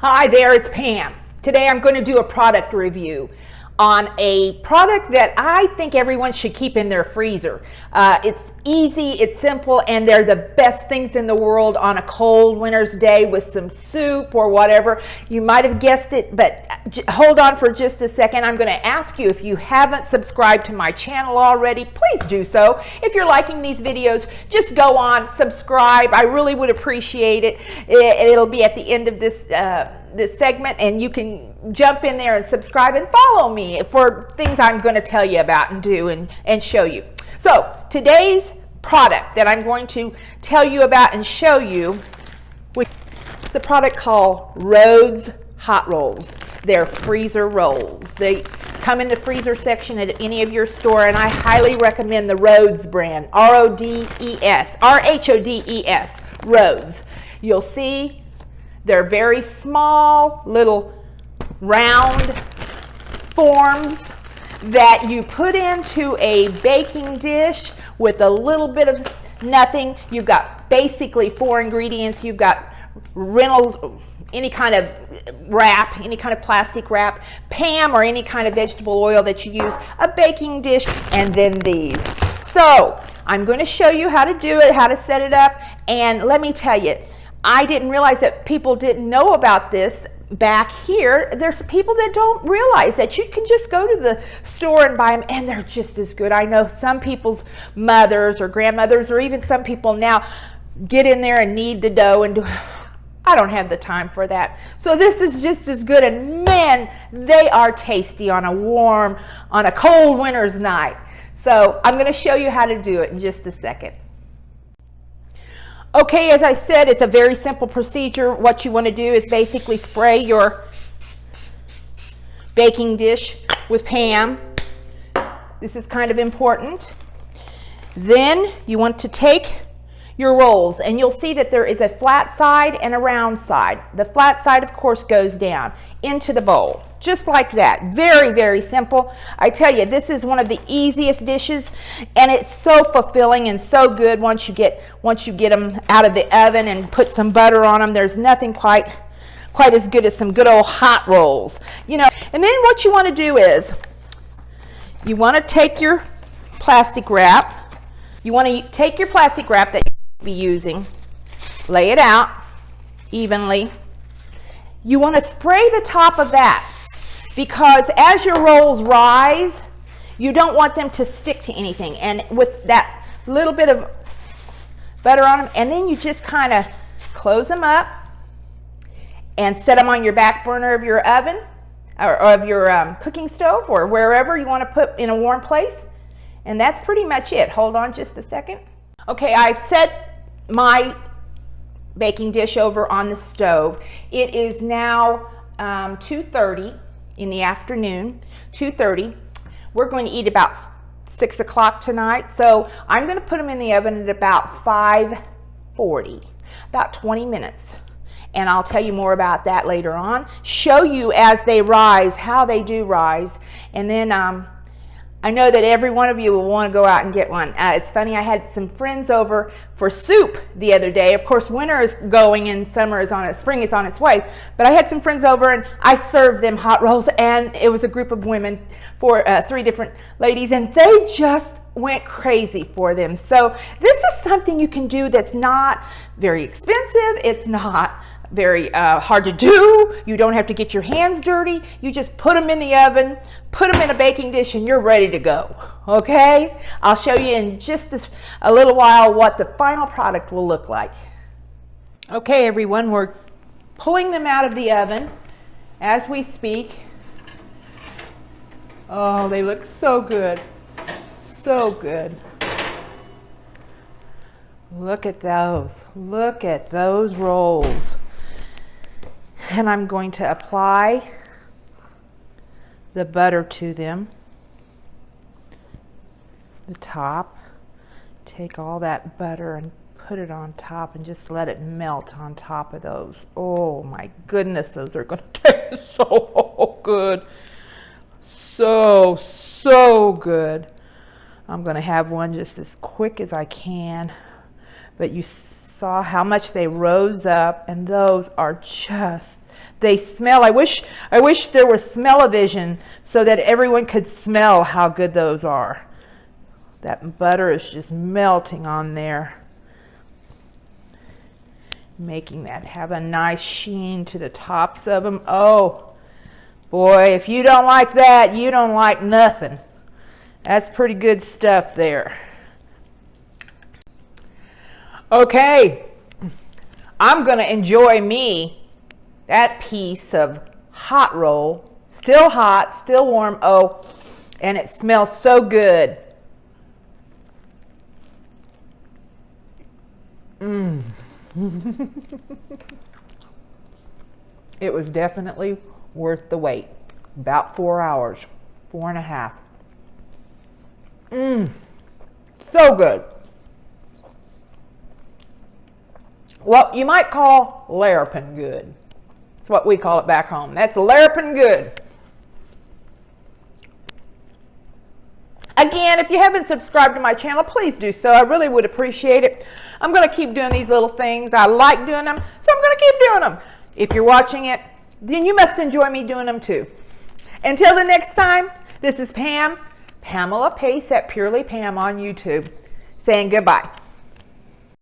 Hi there, it's Pam. Today I'm going to do a product review on a product that I think everyone should keep in their freezer. It's easy, it's simple, and they're the best things in the world on a cold winter's day with some soup or whatever. You might have guessed it, but hold on for just a second. I'm going to ask you, if you haven't subscribed to my channel already, please do so. If you're liking these videos, just go on, subscribe. I really would appreciate it. It'll be at the end of this segment, and you can jump in there and subscribe and follow me for things I'm going to tell you about and do and show you. So today's product that I'm going to tell you about and show you, it's a product called Rhodes Hot Rolls. They're freezer rolls. They come in the freezer section at any of your store, and I highly recommend the Rhodes brand, R-O-D-E-S, R-H-O-D-E-S, Rhodes. You'll see they're very small, little round forms that you put into a baking dish with a little bit of nothing. You've got basically 4 ingredients. You've got Reynolds, any kind of wrap, any kind of plastic wrap, Pam or any kind of vegetable oil that you use, a baking dish, and then these. So I'm going to show you how to do it, how to set it up, and let me tell you, I didn't realize that people didn't know about this back here. There's people that don't realize that you can just go to the store and buy them, and they're just as good. I know some people's mothers or grandmothers, or even some people now, get in there and knead the dough and do. I don't have the time for that. So this is just as good, and man, they are tasty on a cold winter's night. So I'm going to show you how to do it in just a second. Okay, as I said, it's a very simple procedure. What you want to do is basically spray your baking dish with Pam. This is kind of important. Then you want to take your rolls, and you'll see that there is a flat side and a round side. The flat side, of course, goes down into the bowl, just like that. Very, very simple. I tell you, this is one of the easiest dishes, and it's so fulfilling and so good once you get them out of the oven and put some butter on them. There's nothing quite as good as some good old hot rolls, you know. And then what you want to do is you want to take your plastic wrap. You want to take your plastic wrap that be using, lay it out evenly. You want to spray the top of that, because as your rolls rise, you don't want them to stick to anything. And with that little bit of butter on them, and then you just kind of close them up and set them on your back burner of your oven or of your cooking stove, or wherever you want to put in a warm place. And that's pretty much it. Hold on just a second. Okay, I've set my baking dish over on the stove. It is now 2:30 in the afternoon, 2:30. We're going to eat about 6 o'clock tonight, so I'm going to put them in the oven at about 5:40, about 20 minutes. And I'll tell you more about that later on, show you as they rise, how they do rise, and then I know that every one of you will want to go out and get one. It's funny, I had some friends over for soup the other day. Of course, winter is going and spring is on its way. But I had some friends over, and I served them hot rolls, and it was a group of women, 3 different ladies, and they just went crazy for them. So this is something you can do that's not very expensive. It's not very hard to do. You don't have to get your hands dirty. You just put them in the oven, put them in a baking dish, and you're ready to go. Okay? I'll show you in just a little while what the final product will look like. Okay, everyone, we're pulling them out of the oven as we speak. Oh, they look so good. So good. Look at those. Look at those rolls. And I'm going to apply the butter to them. The top. Take all that butter and put it on top and just let it melt on top of those. Oh my goodness, those are going to taste so good. So good. I'm going to have one just as quick as I can. But you saw how much they rose up, and those are just They smell. I wish there was smell-o-vision so that everyone could smell how good those are. That butter is just melting on there, making that have a nice sheen to the tops of them. Oh boy, if you don't like that, you don't like nothing. That's pretty good stuff there. Okay, I'm going to enjoy me that piece of hot roll. Still hot, still warm. Oh, and it smells so good. It was definitely worth the wait. About 4 hours, 4.5. So good. What you might call larapin good. That's what we call it back home. That's larapin good. Again, if you haven't subscribed to my channel, please do so. I really would appreciate it. I'm going to keep doing these little things. I like doing them, so I'm going to keep doing them. If you're watching it, then you must enjoy me doing them too. Until the next time, this is Pam, Pamela Pace at Purely Pam on YouTube, saying goodbye.